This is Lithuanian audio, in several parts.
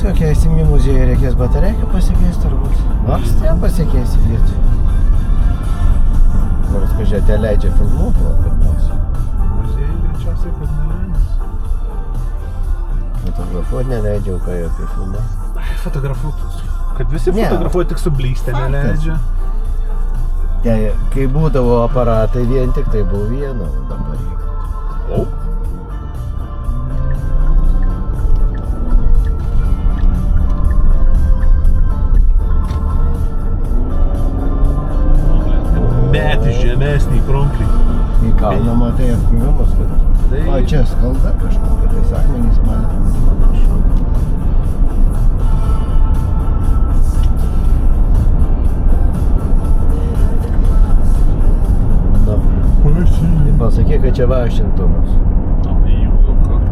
Čia keisim į muziejų, reikės batereiką pasikeisti turbūt. Nors ten pasikeisi vietą. Nors kažkai leidžia filmuoti, o pirmiausia. Muziejai greičiausiai, kad neleidžia. Fotografuoti neleidžia, o ką jau apie filmuoti. Fotografuotus. Kad visi fotografuoja tik su blykste neleidžia. Kai būdavo aparatai vien tik tai buvo viena, o dabar jau. O? Metį žemesnį kronklį. Į kalną matai apkrovimas, kad o čia skalda kažkokia, tai akmenys man. Pasakyk, kad čia Vašingtonas.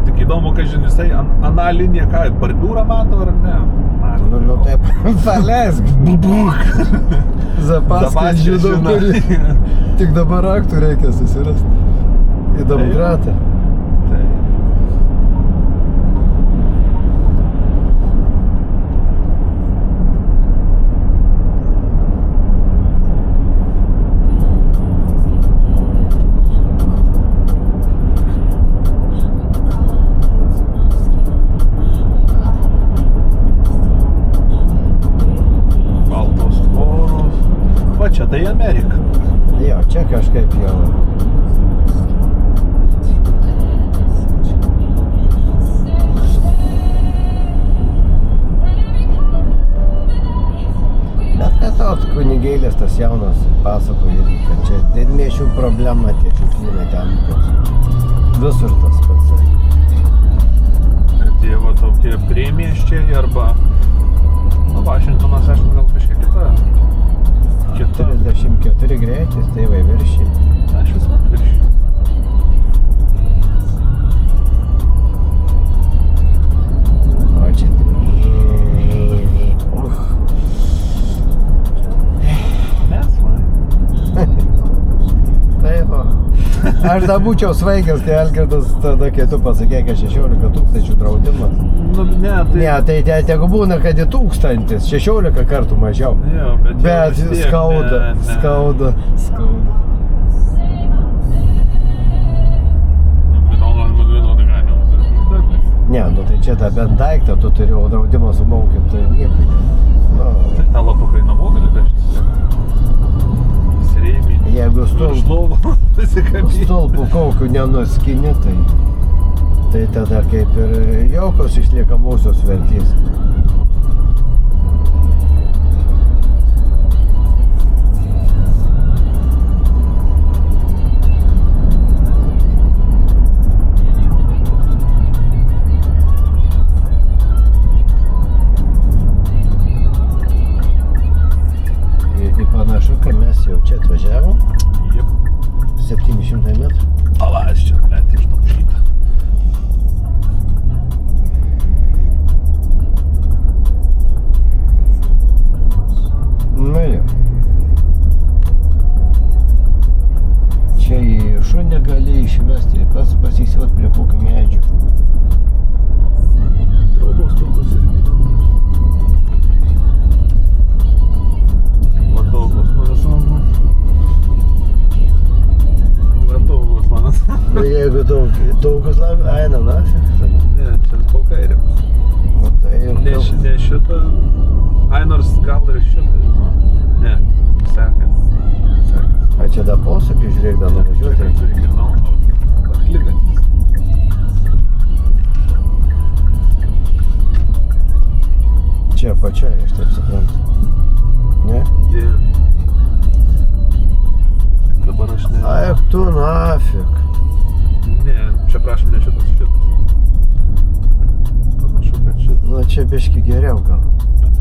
Tik įdomu, kad žinai, jisai ana linija ką, bordiūrą mato ar ne? Nu taip, paleisk. Zapaskas žinau, kurį. Tik dabar aktų reikia susirasti. Į Domgratą. Čia tai Amerika. Jo, čia kažkaip jau. Bet kad tos kunigėlės tas jaunas pasakoja irgi, kad čia didmiešių problema tie šiukšlynai ten. Visur tas pats. Kad jie va tokie priemiesčiai arba Vašingtonas, aišku, gal kažkiek kita. 34 greitis, tai va viršį. Aš visą viršį. O čia... Tai va. Aš da būčiau svaigęs, kai Algirdas tada, kai tu pasakė, kad 16 000 draudimas. Nu, ne, tai... Ne, tai tegu būna, kad į 1000, 16 kartų mažiau. Jo, bet skauda, skauda. Ne, nu tai čia tą bent daiktą tu turi, o draudimą sumaukim, tai nieko. Tai tą lapukai namo gali vežtis. Jeigu stulpų kokių nenuskini, tai tada kaip ir jokios išliekamosios vertės. Ir panašu, kad mes jau čia atvažiavom. 700 metrų. Alas, čia, blėt, išdaužyta. Nu jau. Čia į šunį gali išvesti, pats pasisivat prie kokių medžių. Traubos turkus irgi įdomus. Vatogus, man visam. Jeigu daugus labai, eina nafik tada. Ne, čia po kairikus. O tai jau... Ne šitą, nors gal ir šitą. Ne, sekas. A čia da posūkį žiūrėk, da nuvažiuoti. Čia reikia, akligantis. Čia pačiai, aš taip suprantu. Ne? Dabar aš ne... Aik tu nafik. Ne, čia prašom ne šitas. Panašu, kad šitas. Nu čia biški geriau gal. Bet